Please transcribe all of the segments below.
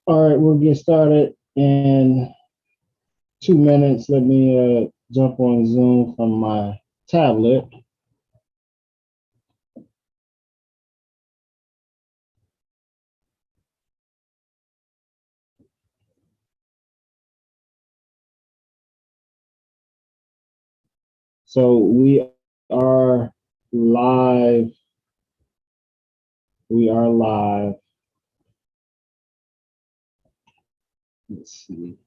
All right, we'll get started in 2 minutes. Let me jump on Zoom from my tablet. So we are live. We are live. Let's see.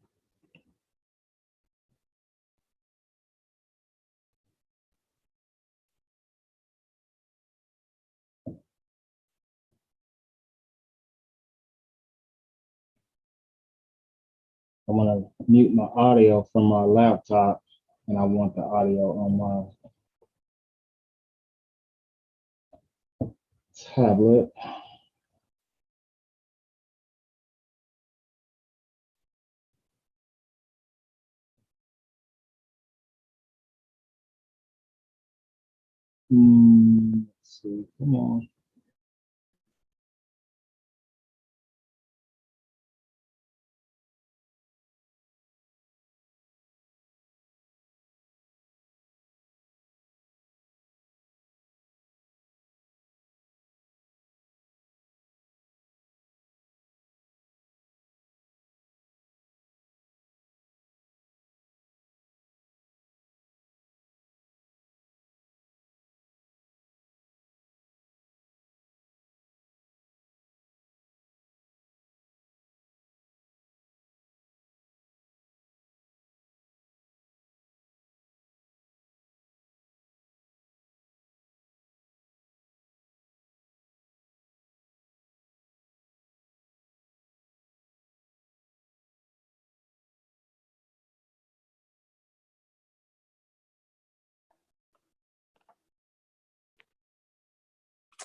I'm gonna mute my audio from my laptop, and I want the audio on my tablet. Let's see. Come on.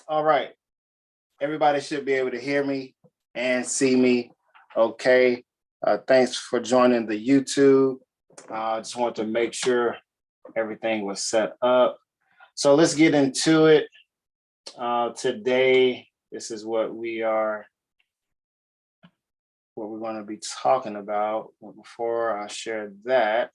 All right. Everybody should be able to hear me and see me. Okay. Thanks for joining the YouTube. I just want to make sure everything was set up. So let's get into it. Today, this is what we're going to be talking about. But before I share that,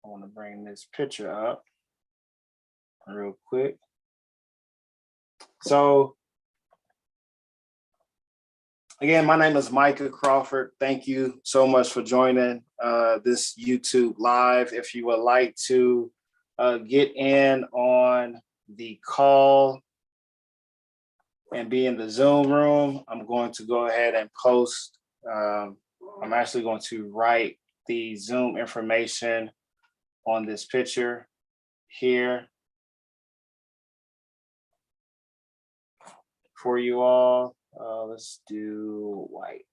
I want to bring this picture up real quick. So again, my name is Micah Crawford. Thank you so much for joining this YouTube live. If you would like to get in on the call and be in the Zoom room, I'm going to go ahead and post. I'm actually going to write the Zoom information on this picture here for you all. Let's do white.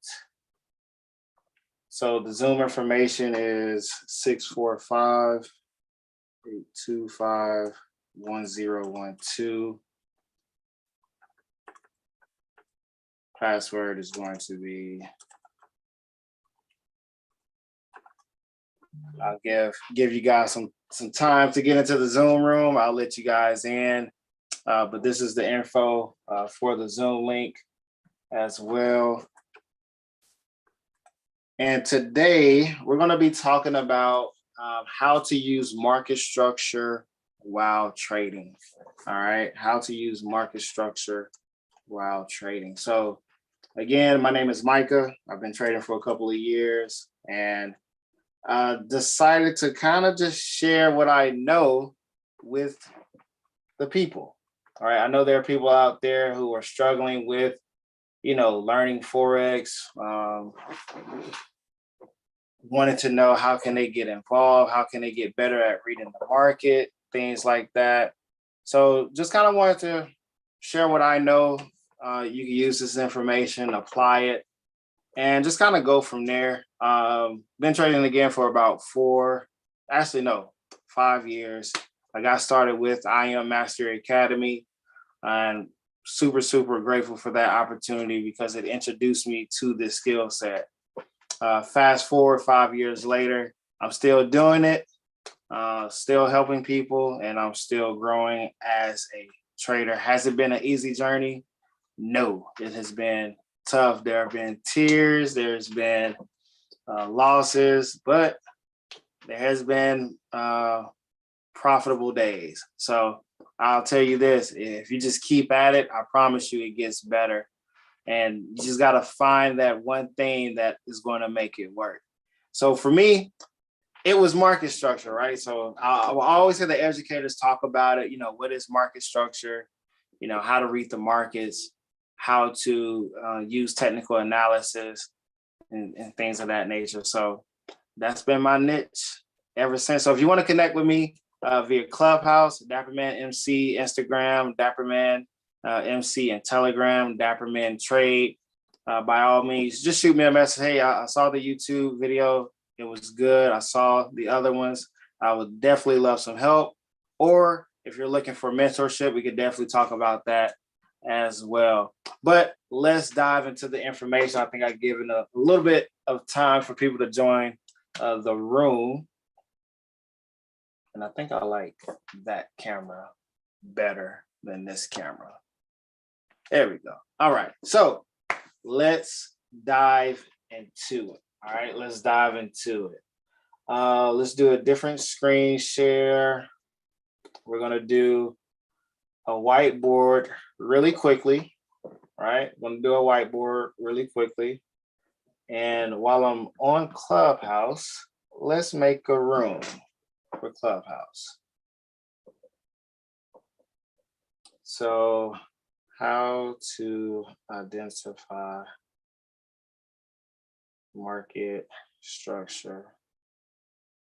So the Zoom information is 645-825-1012. Password is going to be, I'll give you guys some time to get into the Zoom room. I'll let you guys in, but this is the info for the Zoom link as well. And today we're going to be talking about how to use market structure while trading. All right, how to use market structure while trading. So again, my name is Micah. I've been trading for a couple of years and decided to kind of just share what I know with the people. All right, I know there are people out there who are struggling with, learning Forex, wanted to know how can they get involved, how can they get better at reading the market, things like that. So just kind of wanted to share what I know. You can use this information, apply it, and just kind of go from there. Been trading again for about 5 years. I got started with IM Mastery Academy, and super grateful for that opportunity because it introduced me to this skill set. Fast forward 5 years later, I'm still doing it, still helping people, and I'm still growing as a trader. Has it been an easy journey? No, it has been tough. There have been tears, there's been losses, but there has been profitable days. So I'll tell you this, if you just keep at it, I promise you it gets better. And you just got to find that one thing that is going to make it work. So for me, it was market structure, right? So I will always hear the educators talk about it. You know, what is market structure? You know, how to read the markets, how to use technical analysis and things of that nature. So that's been my niche ever since. So if you want to connect with me via Clubhouse, Dapperman MC, Instagram, Dapperman MC, and Telegram, Dapperman Trade, by all means, just shoot me a message. Hey, I saw the YouTube video. It was good. I saw the other ones. I would definitely love some help. Or if you're looking for mentorship, we could definitely talk about that as well. But let's dive into the information. I think I've given a little bit of time for people to join the room. And I think I like that camera better than this camera. There we go. All right. So let's dive into it. All right, let's dive into it. Let's do a different screen share. We're gonna do a whiteboard really quickly, right? I'm gonna do a whiteboard really quickly. And while I'm on Clubhouse, let's make a room for Clubhouse. So how to identify market structure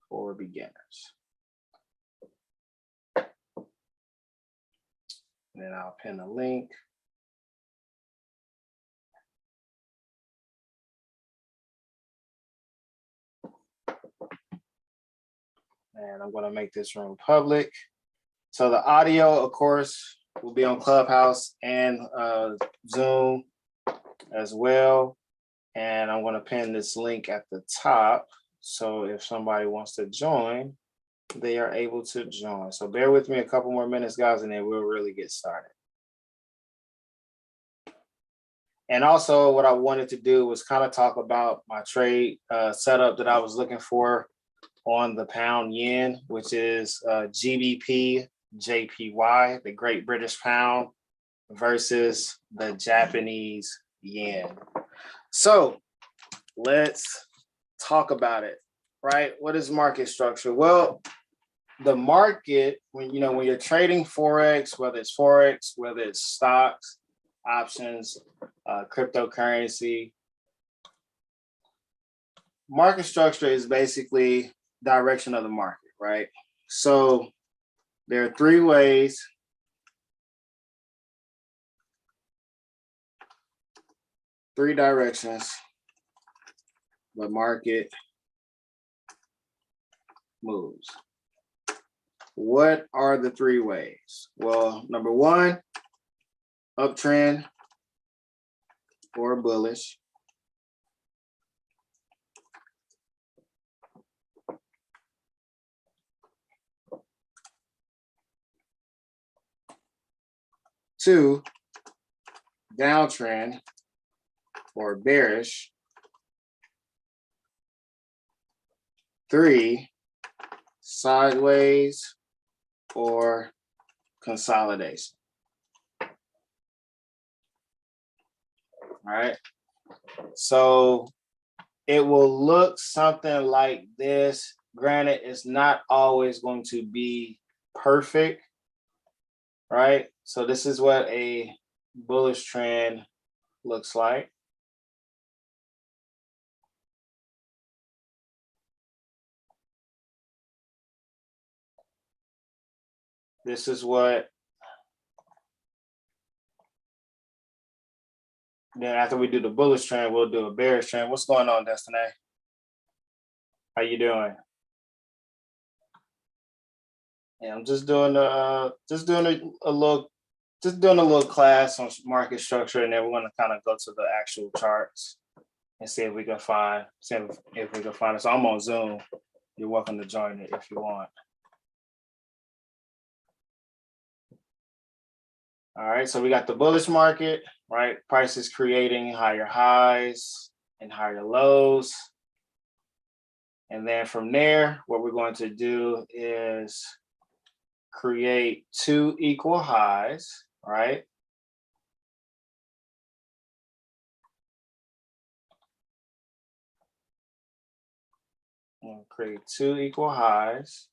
for beginners. And then I'll pin a link. And I'm going to make this room public. So the audio, of course, will be on Clubhouse and Zoom as well. And I'm going to pin this link at the top. So if somebody wants to join, they are able to join. So bear with me a couple more minutes, guys, and then we'll really get started. And also what I wanted to do was kind of talk about my trade setup that I was looking for on the pound yen, which is GBP JPY, the Great British Pound versus the Japanese yen. So let's talk about it, right? What is market structure? Well, the market, when you're trading Forex, whether it's stocks, options, cryptocurrency, market structure is basically direction of the market, right? So there are three ways three directions the market moves. What are the three ways? Well, number one, uptrend or bullish. Two, downtrend or bearish. Three, sideways or consolidation. All right. So it will look something like this. Granted, it's not always going to be perfect, right? So this is what a bullish trend looks like. This is what, then after we do the bullish trend, we'll do a bearish trend. What's going on, Destiny? How you doing? Yeah, I'm just doing a little class on market structure, and then we're gonna kind of go to the actual charts and see if we can find it. So I'm on Zoom. You're welcome to join it if you want. All right, so we got the bullish market, right? Prices creating higher highs and higher lows. And then from there, what we're going to do is create two equal highs, right? And create two equal highs.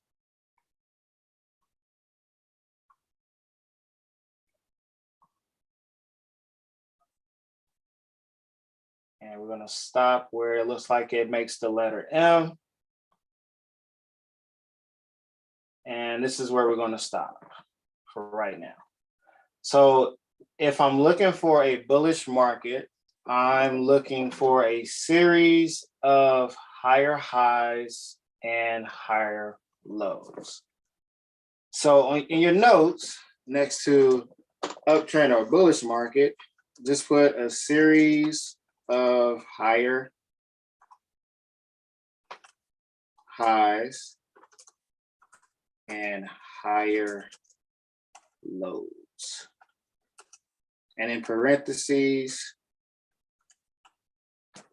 And we're going to stop where it looks like it makes the letter M. And this is where we're going to stop for right now. So if I'm looking for a bullish market, I'm looking for a series of higher highs and higher lows. So in your notes, next to uptrend or bullish market, just put a series of higher highs and higher lows. And in parentheses,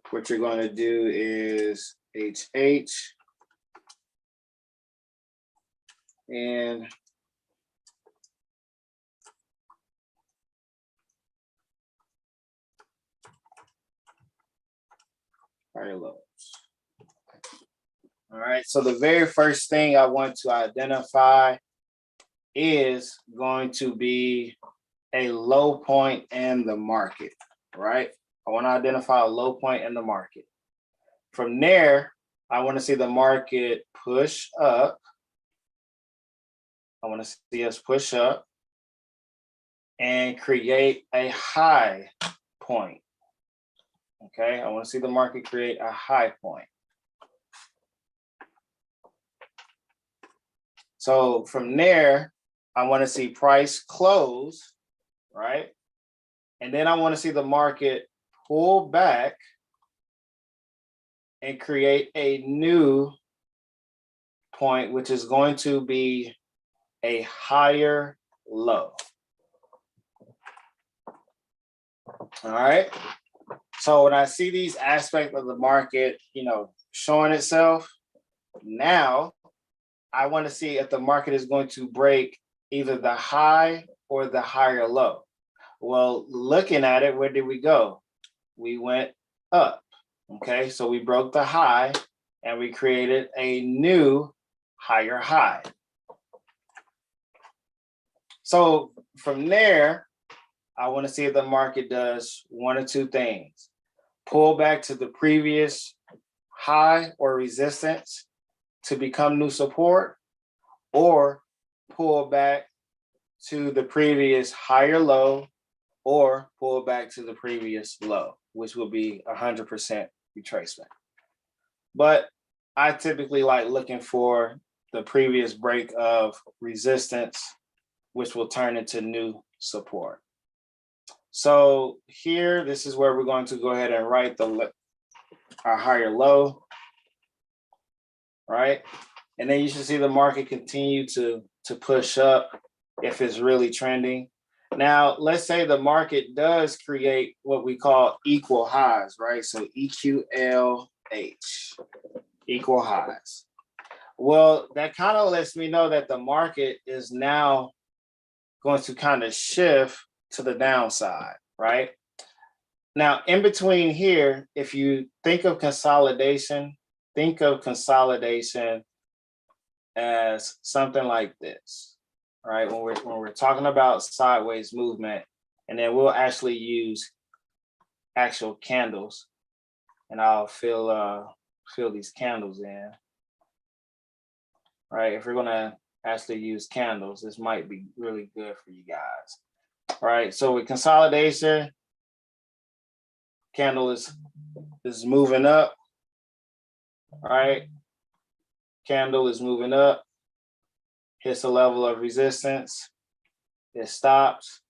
what you're going to do is HH and higher lows. All right, so the very first thing I want to identify is going to be a low point in the market, right? I want to identify a low point in the market. From there, I want to see the market push up. I want to see us push up and create a high point. Okay, I want to see the market create a high point. So from there, I want to see price close, right? And then I want to see the market pull back and create a new point, which is going to be a higher low. All right. So when I see these aspects of the market, showing itself, now I want to see if the market is going to break either the high or the higher low. Well, looking at it, where did we go? We went up. Okay, so we broke the high and we created a new higher high. So from there, I want to see if the market does one or two things. Pull back to the previous high or resistance to become new support, or pull back to the previous higher low, or pull back to the previous low, which will be 100% retracement. But I typically like looking for the previous break of resistance, which will turn into new support. So here, this is where we're going to go ahead and write our higher low, right? And then you should see the market continue to push up if it's really trending. Now, let's say the market does create what we call equal highs, right? So EQLH, equal highs. Well, that kind of lets me know that the market is now going to kind of shift to the downside, right? Now, in between here, if you think of consolidation as something like this, right? When we're talking about sideways movement, and then we'll actually use actual candles, and I'll fill these candles in, right? If we're gonna actually use candles, this might be really good for you guys. All right, so with consolidation, candle is moving up, right? Candle is moving up, hits a level of resistance, it stops.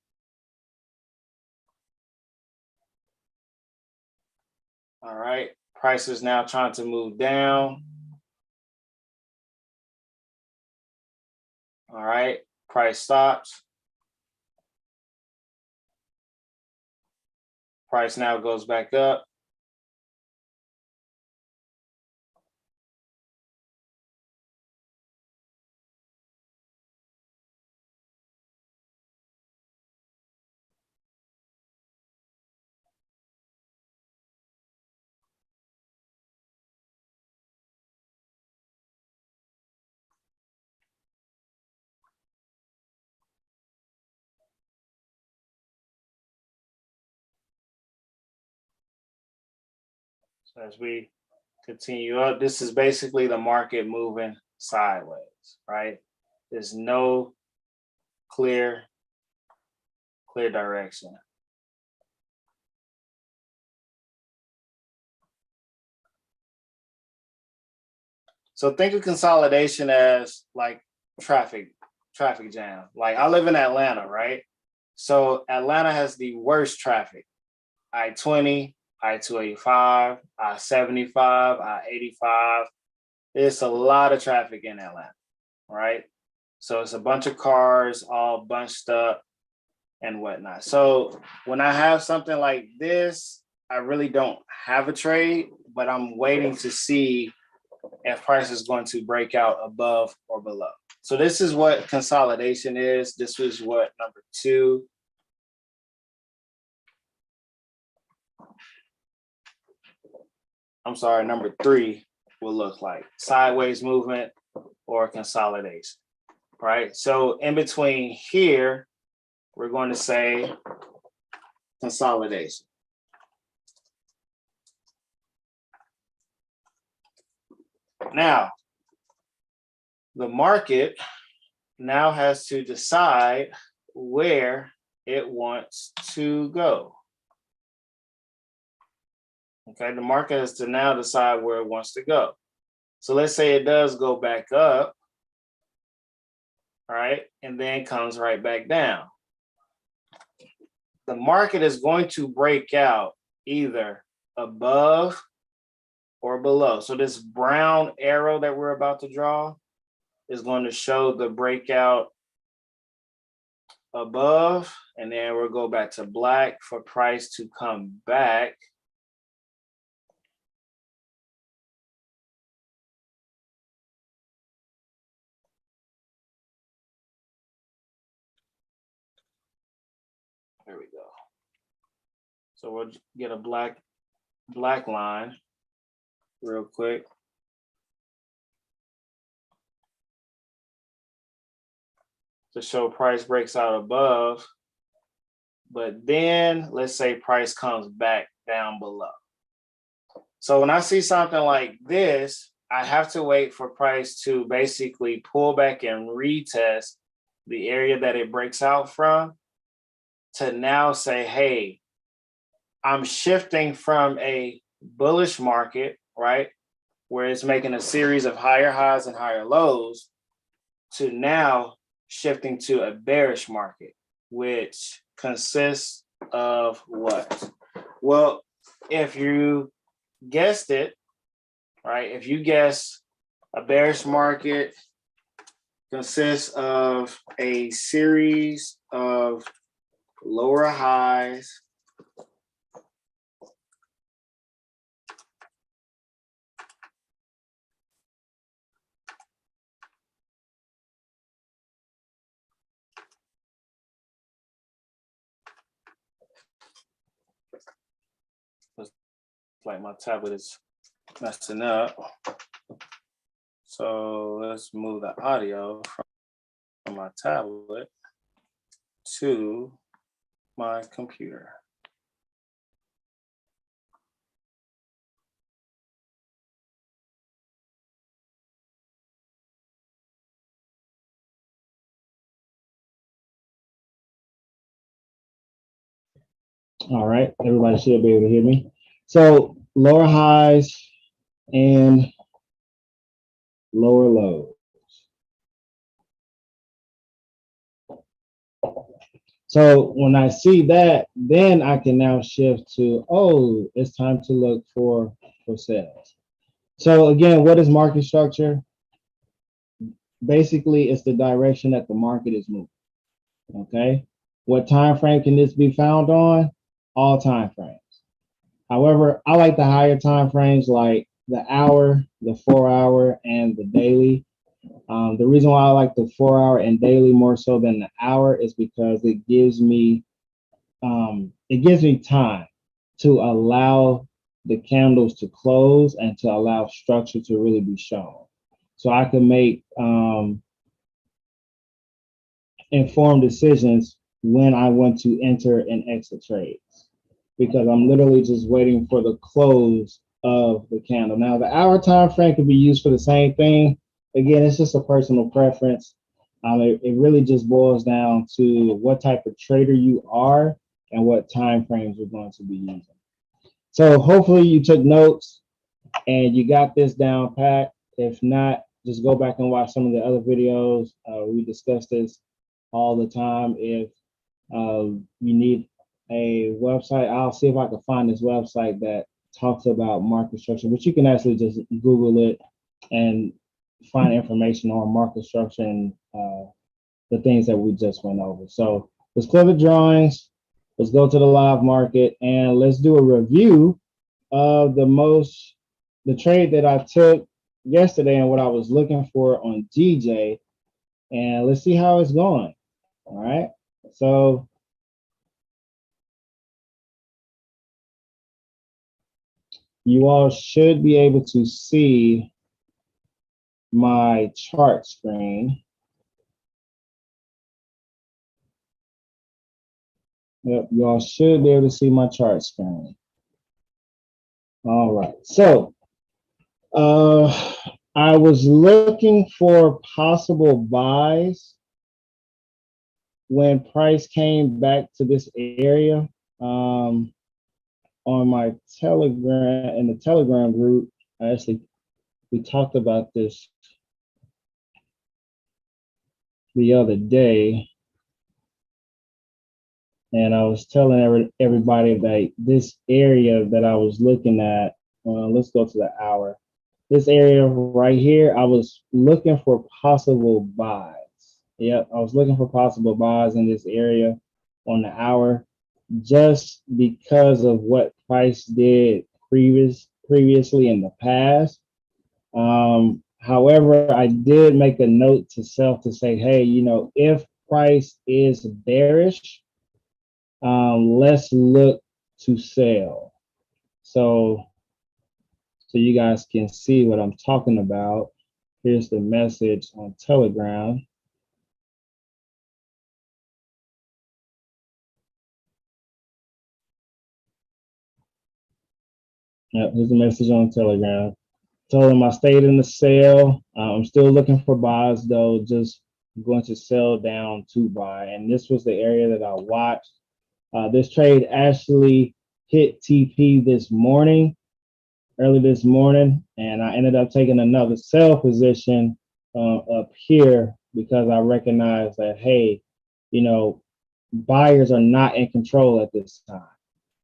All right, price is now trying to move down. All right, price stops. Price now goes back up. So as we continue up, this is basically the market moving sideways, right? There's no clear direction. So think of consolidation as like traffic jam. Like I live in Atlanta, right? So Atlanta has the worst traffic. I-20, I-285, I-75, I-85. It's a lot of traffic in Atlanta, right? So it's a bunch of cars all bunched up and whatnot. So when I have something like this, I really don't have a trade, but I'm waiting to see if price is going to break out above or below. So this is what consolidation is. This was what number 2. I'm sorry, number 3 will look like sideways movement or consolidation, right? So in between here, we're going to say consolidation. Now, the market now has to decide where it wants to go. Okay, the market has to now decide where it wants to go. So let's say it does go back up, right? And then comes right back down. The market is going to break out either above or below. So this brown arrow that we're about to draw is going to show the breakout above, and then we'll go back to black for price to come back. There we go. So we'll get a black line real quick. To show price breaks out above, but then let's say price comes back down below. So when I see something like this, I have to wait for price to basically pull back and retest the area that it breaks out from to now say, hey, I'm shifting from a bullish market, right, where it's making a series of higher highs and higher lows, to now shifting to a bearish market, which consists of what? Well, if you guessed it, right, if you guess a bearish market consists of a series of lower highs like my tablet is messing up. So let's move the audio from my tablet to my computer. All right, everybody should be able to hear me. So lower highs and lower lows. So when I see that, then I can now shift to, oh, it's time to look for sales. So again, what is market structure? Basically, it's the direction that the market is moving. Okay. What time frame can this be found on? all time frames. However, I like the higher time frames like the hour, the 4 hour, and the daily. The reason why I like the 4 hour and daily more so than the hour is because it gives me time to allow the candles to close and to allow structure to really be shown. So I can make informed decisions when I want to enter and exit trades because I'm literally just waiting for the close of the candle. Now, the hour time frame can be used for the same thing. Again, it's just a personal preference. It really just boils down to what type of trader you are and what time frames you're going to be using. So hopefully you took notes and you got this down pat. If not, just go back and watch some of the other videos. We discuss this all the time. If you need a website, I'll see if I can find this website that talks about market structure, but you can actually just Google it and find information on market structure and the things that we just went over. So let's clear the drawings. Let's go to the live market and let's do a review of the trade that I took yesterday and what I was looking for on DJ, and let's see how it's going. All right. So you all should be able to see my chart screen. Yep, you all should be able to see my chart screen. All right. So I was looking for possible buys when price came back to this area. On my Telegram, in the Telegram group, we talked about this the other day, and I was telling everybody that this area that I was looking at, let's go to the hour. This area right here, I was looking for possible buys. Yep, I was looking for possible buys in this area on the hour, just because of what price did previously in the past. However, I did make a note to self to say, hey, if price is bearish, let's look to sell. So you guys can see what I'm talking about. Here's the message on Telegram. Yep, here's the message on Telegram. Told him I stayed in the sale. I'm still looking for buys though, just going to sell down to buy. And this was the area that I watched. This trade actually hit TP early this morning, and I ended up taking another sell position up here because I recognized that, hey, buyers are not in control at this time,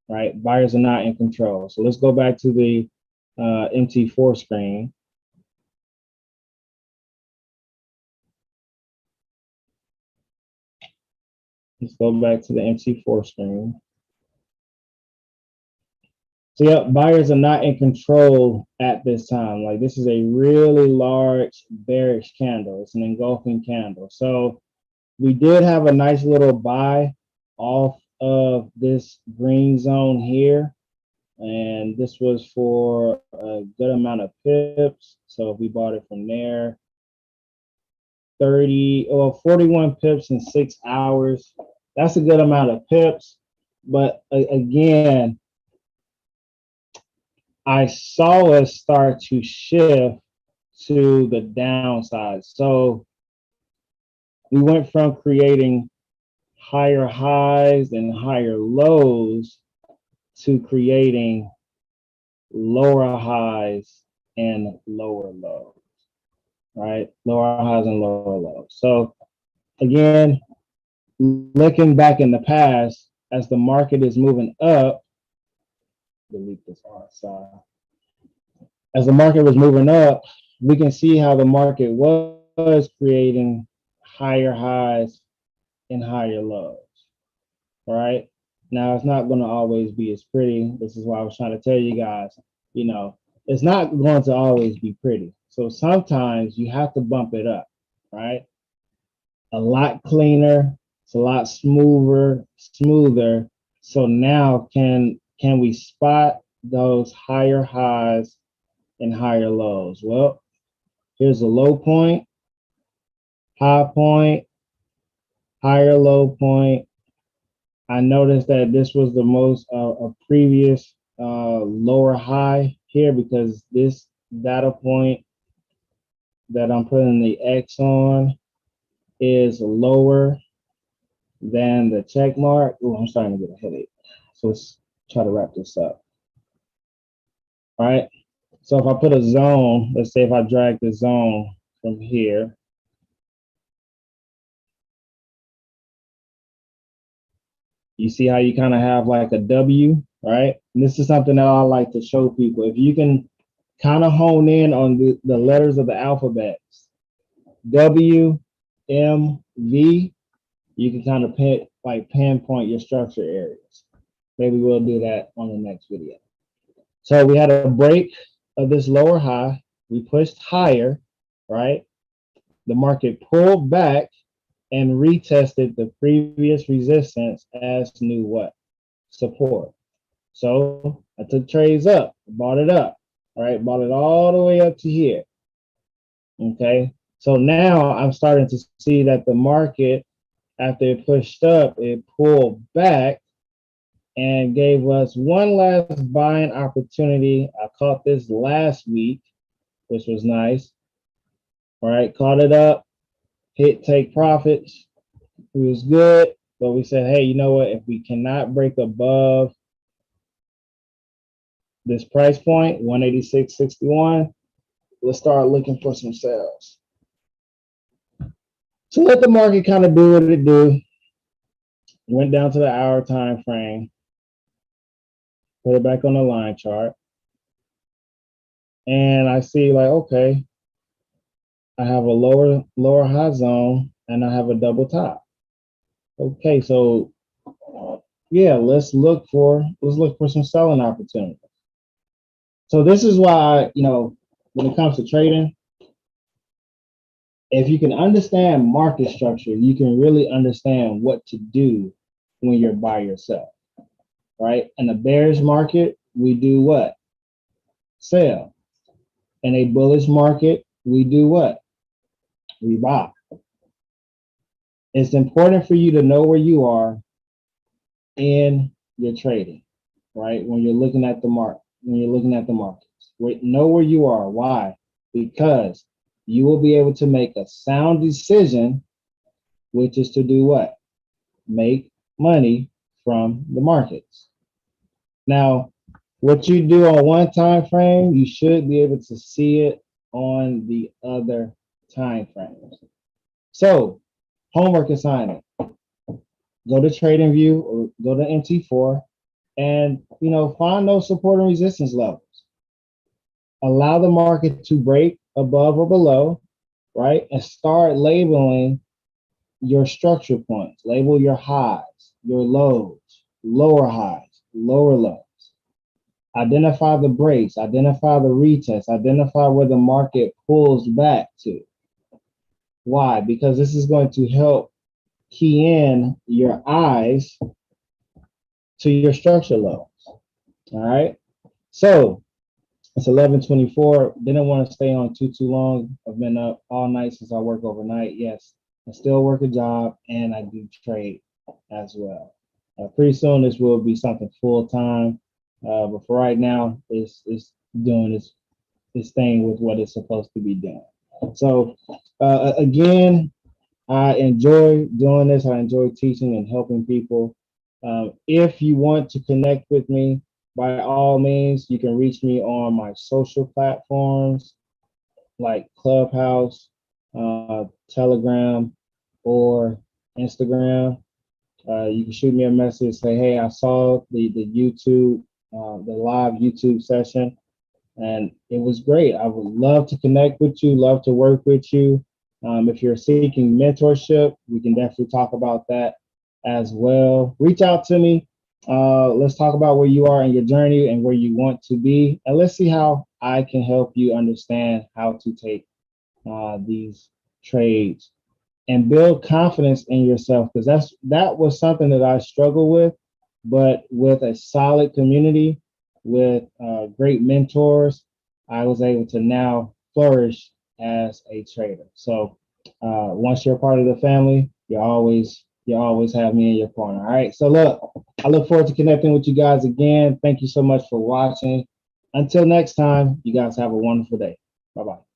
right? Buyers are not in control. So let's go back to the MT4 screen. Let's go back to the MT4 screen. So yeah, buyers are not in control at this time. Like this is a really large bearish candle. It's an engulfing candle. So we did have a nice little buy off of this green zone here. And this was for a good amount of pips. So if we bought it from there, 41 pips in 6 hours. That's a good amount of pips. But again, I saw us start to shift to the downside. So we went from creating higher highs and higher lows to creating lower highs and lower lows, right? Lower highs and lower lows. So again, looking back in the past, as the market is moving up, delete this RSI. As the market was moving up, we can see how the market was creating higher highs and higher lows, right? Now, it's not going to always be as pretty. This is why I was trying to tell you guys, you know, it's not going to always be pretty. So sometimes you have to bump it up, right? A lot cleaner, it's a lot smoother. So now can we spot those higher highs and higher lows? Well, here's a low point, high point, higher low point. I noticed that this was the most a previous lower high here because this data point that I'm putting the X on is lower than the check mark. Oh, I'm starting to get a headache. So let's try to wrap this up. All right. So if I put a zone, let's say if I drag the zone from here, you see how you kind of have like a W, right? And this is something that I like to show people. If you can kind of hone in on the letters of the alphabets, W, M, V, you can kind of pinpoint your structure areas. Maybe we'll do that on the next video. So we had a break of this lower high. We pushed higher, right? The market pulled back and retested the previous resistance as new what? Support. So I took trades up, bought it up, all right? Bought it all the way up to here, okay? So now I'm starting to see that the market, after it pushed up, it pulled back and gave us one last buying opportunity. I caught this last week, which was nice. All right, caught it up, hit take profits. It was good, but we said, hey, you know what? If we cannot break above this price point, 186.61, let's start looking for some sales. So let the market kind of do what it do. Went down to the hour time frame, put it back on the line chart. And I see like, okay, I have a lower high zone and I have a double top. Okay, so yeah, let's look for some selling opportunities. So this is why, when it comes to trading, if you can understand market structure, you can really understand what to do when you're by yourself, right? In a bearish market, we do what? Sell. In a bullish market, we do what? We buy. It's important for you to know where you are in your trading, right? When you're looking at the market, know where you are. Why? Because you will be able to make a sound decision, which is to do what? Make money from the markets. Now, what you do on one time frame, you should be able to see it on the other time frames. So, homework assignment. Go to TradingView or go to MT4 and find those support and resistance levels. Allow the market to break above or below, right? And start labeling your structure points. Label your highs, your lows, lower highs, lower lows. Identify the breaks, identify the retest, identify where the market pulls back to. Why? Because this is going to help key in your eyes to your structure lows. All right. So it's 11:24. Didn't want to stay on too long. I've been up all night since I work overnight. Yes, I still work a job and I do trade as well. Pretty soon this will be something full time. But for right now, it's doing this thing with what it's supposed to be doing. So again, I enjoy doing this. I enjoy teaching and helping people. If you want to connect with me, by all means, you can reach me on my social platforms like Clubhouse, Telegram, or Instagram. You can shoot me a message, say, hey, I saw the YouTube, the live YouTube session, and it was great. I would love to connect with you, love to work with you. If you're seeking mentorship, we can definitely talk about that as well. Reach out to me. Let's talk about where you are in your journey and where you want to be, and let's see how I can help you understand how to take these trades and build confidence in yourself, because that was something that I struggled with, but with a solid community, with great mentors, I was able to now flourish as a trader. So once you're a part of the family, you always have me in your corner. All right. So look, I look forward to connecting with you guys again. Thank you so much for watching. Until next time, you guys have a wonderful day. Bye bye.